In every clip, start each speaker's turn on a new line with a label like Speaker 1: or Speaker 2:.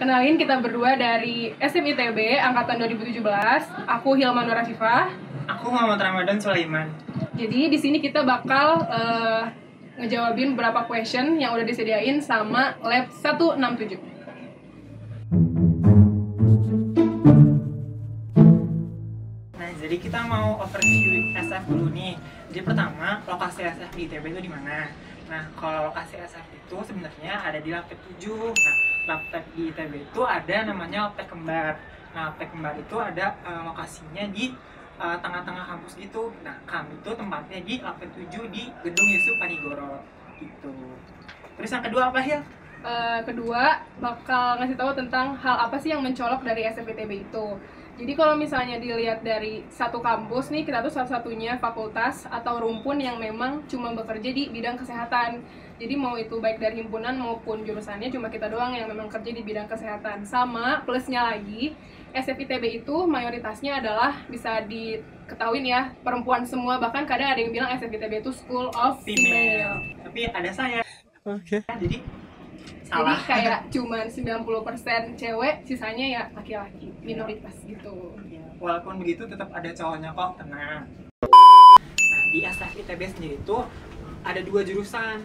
Speaker 1: Kenalin, kita berdua dari SMITB angkatan 2017. Aku Hilman Nur Asifah.
Speaker 2: Aku Muhammad Ramadan Sulaiman.
Speaker 1: Jadi di sini kita bakal ngejawabin beberapa question yang udah disediain sama lab 167.
Speaker 2: Nah, jadi kita mau overview SF dulu nih. Jadi pertama, lokasi SF di ITB itu di mana? Nah, kalau lokasi SF itu sebenarnya ada di Labtech 7. Nah, Labtech di ITB itu ada namanya Labtech Kembar. Nah, Labtech Kembar itu ada lokasinya di tengah-tengah kampus gitu. Nah, kami itu tempatnya di Labtech 7 di Gedung Yusuf Panigoro gitu. Terus yang kedua apa, Hil?
Speaker 1: Kedua, bakal ngasih tahu tentang hal apa sih yang mencolok dari SMITB itu. Jadi kalau misalnya dilihat dari satu kampus nih, kita tuh satu-satunya fakultas atau rumpun yang memang cuma bekerja di bidang kesehatan. Jadi mau itu baik dari himpunan maupun jurusannya, cuma kita doang yang memang kerja di bidang kesehatan. Sama plusnya lagi, SMITB itu mayoritasnya adalah, bisa diketahui ya, perempuan semua. Bahkan kadang ada yang bilang SMITB itu School of Female.
Speaker 2: Tapi ada saya.
Speaker 3: Oke.
Speaker 2: Jadi
Speaker 1: Jadi
Speaker 2: salah.
Speaker 1: kayak cuman 90% cewek, sisanya ya laki-laki, minoritas gitu.
Speaker 2: Ya, walaupun begitu tetap ada cowoknya kok, tenang. Nah, di SF ITB sendiri itu ada dua jurusan,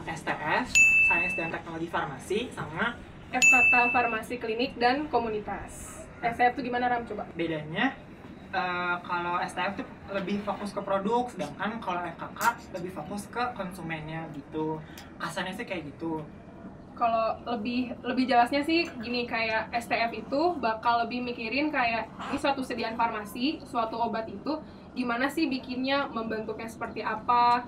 Speaker 2: STF, Sains dan Teknologi Farmasi, sama
Speaker 1: FKK Farmasi Klinik dan Komunitas. SF itu gimana, Ram? Coba.
Speaker 2: bedanya kalau STF tuh lebih fokus ke produk, sedangkan kalau FKK lebih fokus ke konsumennya gitu. Kasarnya sih kayak gitu.
Speaker 1: Kalau lebih jelasnya sih gini, kayak STF itu bakal lebih mikirin kayak ini suatu sediaan farmasi, suatu obat itu gimana sih bikinnya, membentuknya seperti apa,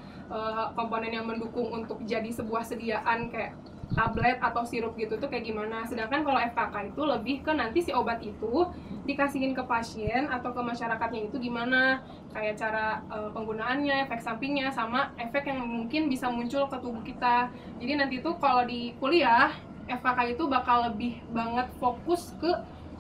Speaker 1: komponen yang mendukung untuk jadi sebuah sediaan kayak tablet atau sirup gitu tuh kayak gimana. Sedangkan kalau FKK itu lebih ke nanti si obat itu dikasihin ke pasien atau ke masyarakatnya itu gimana, kayak cara penggunaannya, efek sampingnya, sama efek yang mungkin bisa muncul ke tubuh kita. Jadi nanti tuh kalau di kuliah FKK itu bakal lebih banget fokus ke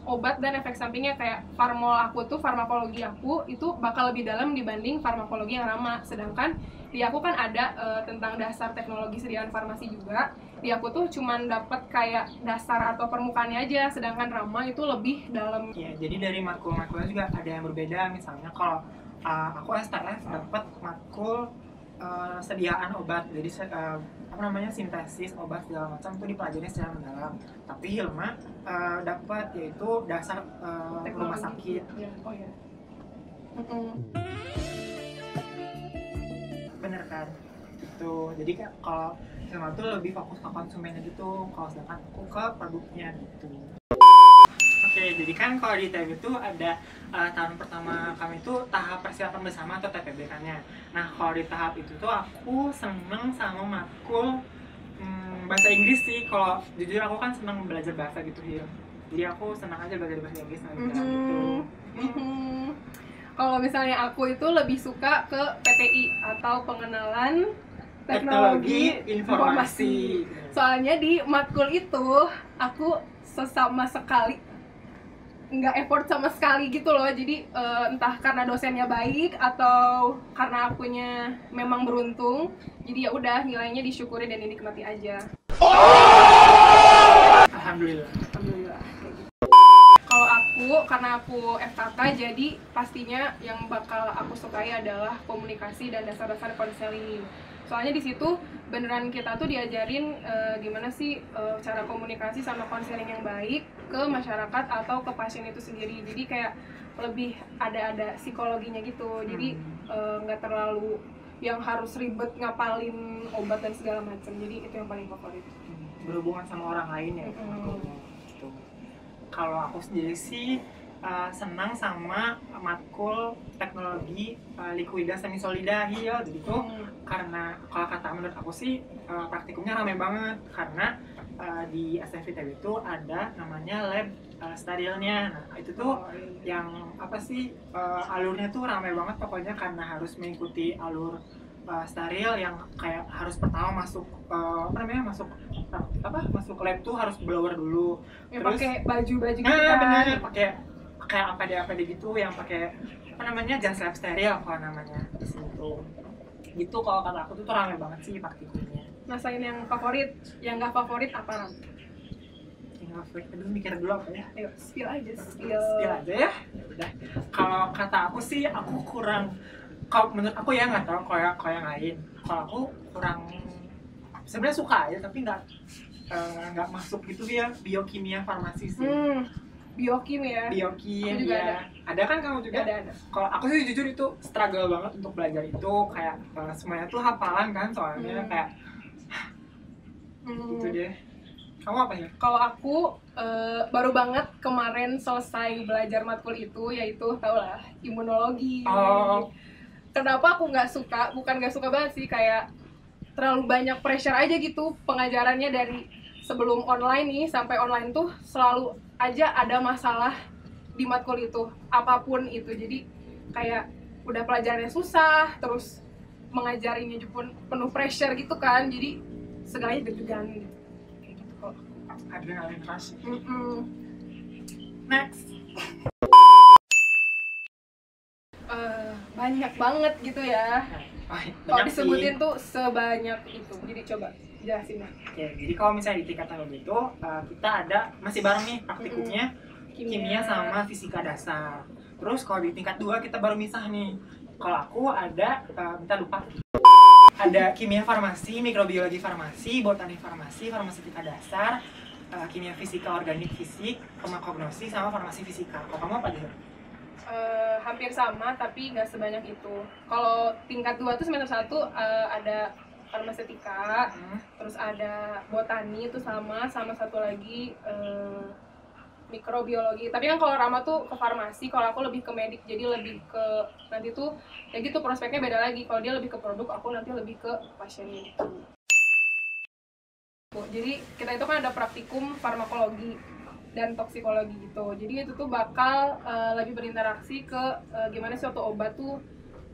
Speaker 1: obat dan efek sampingnya, kayak farmakologi aku itu bakal lebih dalam dibanding farmakologi yang Rama. Sedangkan di aku kan ada tentang dasar teknologi sediaan farmasi juga. Di aku tuh cuman dapat kayak dasar atau permukaannya aja, sedangkan Rama itu lebih dalam.
Speaker 2: Ya, jadi dari matkul-matkulnya juga ada yang berbeda. Misalnya kalau aku STF dapat matkul sediaan obat, jadi sintesis obat segala macam itu dipelajari secara mendalam. Tapi Hilma dapat yaitu dasar rumah sakit.
Speaker 1: Ya. Oh ya.
Speaker 2: Bener kan? Gitu. Jadi kalau Hilma tuh lebih fokus ke konsumennya gitu, kalau sedangkan aku ke produknya gitu. Oke, jadi kan kalau di ITB itu ada tahun pertama kami itu tahap persiapan bersama atau TPB-nya. Nah, kalau di tahap itu tuh aku seneng sama matkul bahasa Inggris sih. Kalau jujur aku kan seneng belajar bahasa gitu ya. Jadi aku senang aja belajar bahasa Inggris gitu.
Speaker 1: Kalau misalnya aku itu lebih suka ke PTI atau pengenalan teknologi informasi. Soalnya di matkul itu aku sama sekali nggak effort sama sekali gitu loh. Jadi entah karena dosennya baik atau karena akunya memang beruntung, jadi ya udah, nilainya disyukuri dan dinikmati aja.
Speaker 2: Alhamdulillah.
Speaker 1: Alhamdulillah. Kalau aku, karena aku FKK, jadi pastinya yang bakal aku sukai adalah komunikasi dan dasar-dasar konseling. Soalnya di situ beneran kita tuh diajarin gimana sih cara komunikasi sama konseling yang baik ke masyarakat atau ke pasien itu sendiri. Jadi kayak lebih ada psikologinya gitu. Jadi nggak terlalu yang harus ribet ngapalin obat dan segala macam. Jadi itu yang paling favorit.
Speaker 2: Berhubungan sama orang lain ya. Gitu. Kalau aku sendiri sih senang sama matkul teknologi likuida semi solida Hil. Jadi tuh karena kalau kata menurut aku sih praktikumnya ramai banget, karena di SMITB itu ada namanya lab sterilnya. Nah, itu tuh yang apa sih, alurnya tuh ramai banget pokoknya, karena harus mengikuti alur steril yang kayak harus pertama masuk masuk lab tuh harus blower dulu.
Speaker 1: Ya,
Speaker 2: Terus
Speaker 1: pakai baju-baju gitu kan.
Speaker 2: pakai APD gitu yang pakai jas lab steril kalau namanya di sini tuh. Gitu kalau kata aku tuh ramai banget sih praktikumnya.
Speaker 1: Rasain yang favorit, yang nggak favorit apa, Ram?
Speaker 2: Yang favorit, aduh mikir dulu apa ya.
Speaker 1: Ayo, spill aja, spill.
Speaker 2: Spill aja ya. Udah. Kalau kata aku sih, aku kurang, kalau menurut aku ya, nggak tahu kalau yang lain. Kalau aku kurang, sebenarnya suka aja tapi nggak masuk gitu ya, biokimia farmasi sih.
Speaker 1: Biokim ya.
Speaker 2: Biokim
Speaker 1: juga
Speaker 2: ya. Ada kan kamu juga?
Speaker 1: Ada.
Speaker 2: Kalau aku sih jujur itu struggle banget untuk belajar itu, kayak semuanya tuh hafalan kan soalnya kayak gitu deh. Kamu apa ya?
Speaker 1: Kalau aku baru banget kemarin selesai belajar matkul itu, yaitu tau lah, imunologi. Kenapa aku nggak suka? Bukan nggak suka banget sih, kayak terlalu banyak pressure aja gitu pengajarannya. Dari sebelum online nih sampai online tuh selalu aja ada masalah di matkul itu, apapun itu. Jadi kayak udah pelajarannya susah, terus mengajarinya pun penuh pressure gitu kan, jadi segalanya deg-degan gitu. Kayak gitu kok.
Speaker 2: Adrenalin rush. Next.
Speaker 1: Banyak banget gitu ya. Kalau disebutin tuh sebanyak itu. Jadi coba jelasin lah.
Speaker 2: Ya, jadi kalau misalnya di tingkat tahun itu kita ada masih bareng nih praktikumnya kimia sama fisika dasar. Terus kalau di tingkat 2 kita baru misah nih. Kalau aku ada minta lupa. Ada kimia farmasi, mikrobiologi farmasi, botani farmasi, farmaseutika dasar, kimia fisika organik fisik, farmakognosi sama farmasi fisika. Kalau kamu apa aja?
Speaker 1: Hampir sama tapi nggak sebanyak itu. Kalau tingkat 2 tuh semester 1 ada farmaseutika, terus ada botani itu sama satu lagi mikrobiologi. Tapi kan kalau Rama tuh ke farmasi, kalau aku lebih ke medik, jadi lebih ke nanti tuh ya gitu prospeknya beda lagi. Kalau dia lebih ke produk, aku nanti lebih ke pasiennya gitu. Jadi kita itu kan ada praktikum farmakologi dan toksikologi gitu. Jadi itu tuh bakal lebih berinteraksi ke gimana suatu obat tuh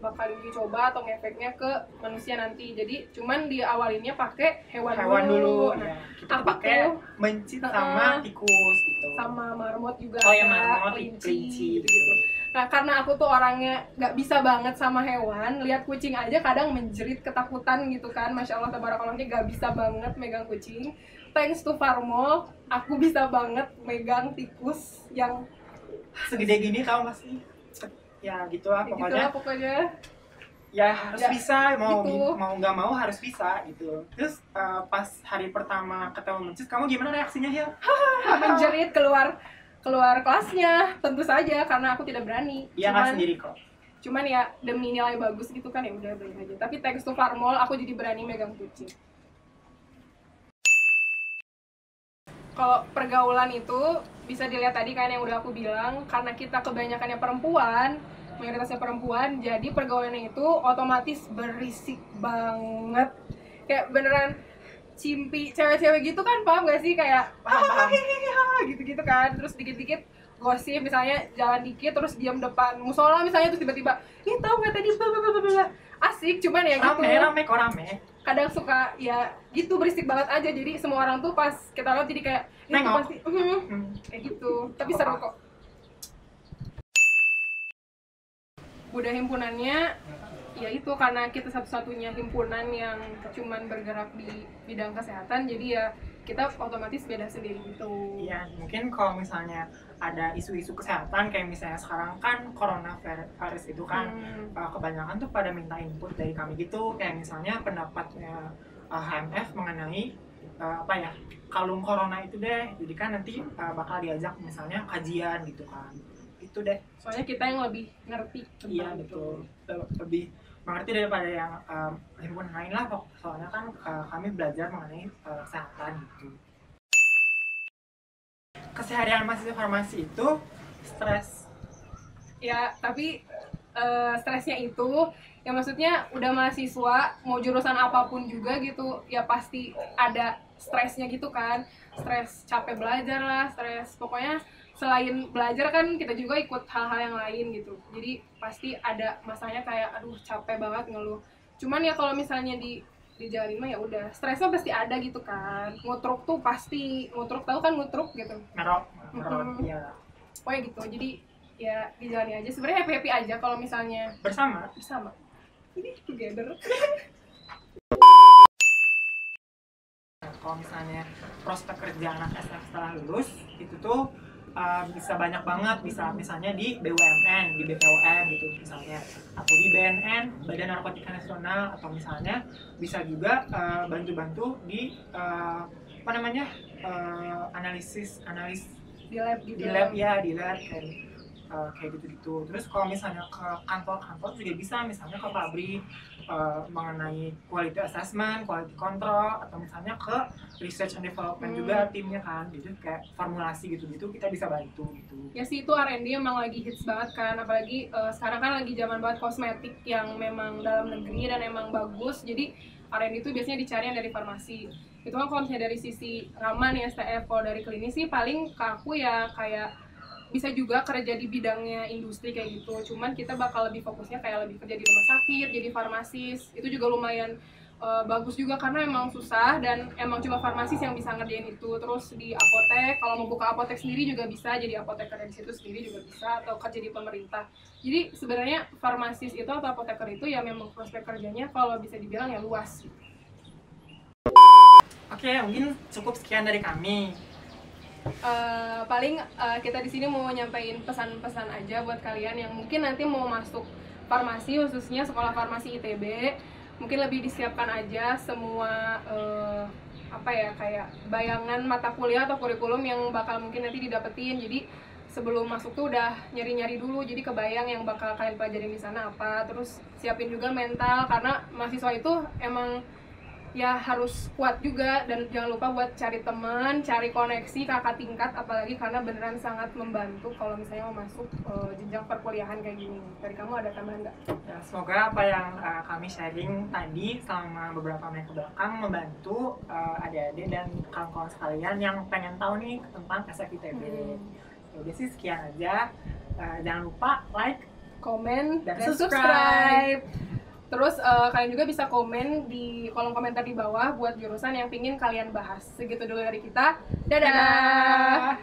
Speaker 1: bakal diuji coba atau ngefeknya ke manusia nanti. Jadi cuman diawalinnya pakai hewan dulu.
Speaker 2: Nah, kita pakai mencit sama tikus gitu.
Speaker 1: Sama marmot juga.
Speaker 2: Oh ya, marmot, kelinci
Speaker 1: gitu. Nah, karena aku tuh orangnya nggak bisa banget sama hewan, lihat kucing aja kadang menjerit ketakutan gitu kan. Masya Allah tabarakallah, nggak bisa banget megang kucing. Thanks to Farmol, aku bisa banget megang tikus yang
Speaker 2: segede gini, tau gak sih? Ya gitulah
Speaker 1: pokoknya.
Speaker 2: Ya harus bisa, mau
Speaker 1: gitu.
Speaker 2: mau nggak mau harus bisa gitu. Terus pas hari pertama ketemu Mencis, kamu gimana reaksinya ya?
Speaker 1: Menjerit keluar kelasnya, tentu saja karena aku tidak berani.
Speaker 2: Iya, nggak sendiri kok.
Speaker 1: Cuman ya demi nilai bagus gitu kan, ya udah berani aja. Tapi thanks to Farmol aku jadi berani megang kucing. Kalau pergaulan itu bisa dilihat tadi kan yang udah aku bilang, karena kita kebanyakannya perempuan, mayoritasnya perempuan, jadi pergaulannya itu otomatis berisik banget. Kayak beneran cimpi cewek-cewek gitu kan, paham gak sih? Kayak gitu-gitu kan, terus dikit-dikit gosip, misalnya jalan dikit terus diam depan musola misalnya, terus tiba-tiba ih tau gak tadi blablabla, asik. Cuman ya gitu,
Speaker 2: rame
Speaker 1: kadang suka ya gitu berisik banget aja, jadi semua orang tuh pas kita lihat jadi kayak itu pasti kayak gitu. Tapi seru kok. Budaya himpunannya ya itu, karena kita satu-satunya himpunan yang cuman bergerak di bidang kesehatan, jadi ya kita otomatis beda sendiri gitu.
Speaker 2: Iya, mungkin kalau misalnya ada isu-isu kesehatan kayak misalnya sekarang kan coronavirus itu kan kebanyakan tuh pada minta input dari kami gitu, kayak misalnya pendapatnya HMF mengenai kalung corona itu deh. Jadi kan nanti bakal diajak misalnya kajian gitu kan. Itu deh.
Speaker 1: Soalnya kita yang lebih ngerti.
Speaker 2: Iya betul. Lebih mengerti daripada yang himpunan lain lah, soalnya kan kami belajar mengenai kesehatan gitu. Keseharian mahasiswa farmasi itu stres.
Speaker 1: Ya, tapi stresnya itu ya maksudnya udah mahasiswa mau jurusan apapun juga gitu, ya pasti ada stresnya gitu kan. Stres capek belajar lah, stres pokoknya selain belajar kan kita juga ikut hal-hal yang lain gitu. Jadi pasti ada masanya kayak aduh capek banget ngeluh. Cuman ya kalau misalnya dijalanin mah ya udah, stresnya pasti ada gitu kan. Ngutruk tuh pasti, ngutruk, tahu kan ngutruk gitu.
Speaker 2: Ngerok ya.
Speaker 1: Pokoknya gitu. Jadi ya dijalani aja. Sebenarnya happy aja kalau misalnya
Speaker 2: bersama.
Speaker 1: Ini together.
Speaker 2: kalau misalnya prospek kerja anak SNF setelah lulus itu tuh bisa banyak banget, bisa misalnya di BUMN, di BPOM gitu misalnya, atau di BNN, Badan Narkotika Nasional, atau misalnya bisa juga bantu-bantu di apa namanya analis
Speaker 1: Di
Speaker 2: lab ya, di lab kayak gitu-gitu. Terus kalau misalnya ke kantor-kantor juga bisa, misalnya ke pabrik mengenai quality assessment, quality control, atau misalnya ke research and development juga timnya kan, gitu kayak formulasi gitu-gitu kita bisa bantu gitu.
Speaker 1: Ya sih, itu R&D emang lagi hits banget kan, apalagi sekarang kan lagi zaman banget kosmetik yang memang dalam negeri dan emang bagus, jadi R&D itu biasanya dicari yang dari farmasi. Itu kan kalau misalnya dari sisi Rama nih STF, kalau dari klinis sih paling ke aku ya kayak bisa juga kerja di bidangnya industri kayak gitu, cuman kita bakal lebih fokusnya kayak lebih kerja di rumah sakit, jadi farmasis. Itu juga lumayan bagus juga karena emang susah dan emang cuma farmasis yang bisa ngerjain itu. Terus di apotek, kalau mau buka apotek sendiri juga bisa, jadi apoteker di situ sendiri juga bisa, atau kerja di pemerintah. Jadi sebenarnya farmasis itu atau apoteker itu ya memang prospek kerjanya kalau bisa dibilang ya luas.
Speaker 2: Oke, mungkin cukup sekian dari kami.
Speaker 1: Paling kita di sini mau nyampein pesan-pesan aja buat kalian yang mungkin nanti mau masuk farmasi, khususnya sekolah farmasi ITB. Mungkin lebih disiapkan aja semua apa ya, kayak bayangan mata kuliah atau kurikulum yang bakal mungkin nanti didapetin. Jadi sebelum masuk tuh udah nyari-nyari dulu, jadi kebayang yang bakal kalian pelajarin di sana apa. Terus siapin juga mental, karena mahasiswa itu emang ya harus kuat juga, dan jangan lupa buat cari teman, cari koneksi kakak tingkat, apalagi karena beneran sangat membantu kalau misalnya mau masuk jenjang perkuliahan kayak gini. Dari kamu ada tambahan nggak?
Speaker 2: Ya, semoga apa yang kami sharing tadi selama beberapa menit ke belakang membantu adik-adik dan kawan-kawan sekalian yang pengen tahu nih tentang SNF ITB. Ya udah sih, sekian aja. Jangan lupa like,
Speaker 1: komen,
Speaker 2: dan
Speaker 1: dan
Speaker 2: subscribe.
Speaker 1: subscribe. Terus kalian juga bisa komen di kolom komentar di bawah buat jurusan yang pingin kalian bahas. Segitu dulu dari kita. Dadah!
Speaker 2: Dadah!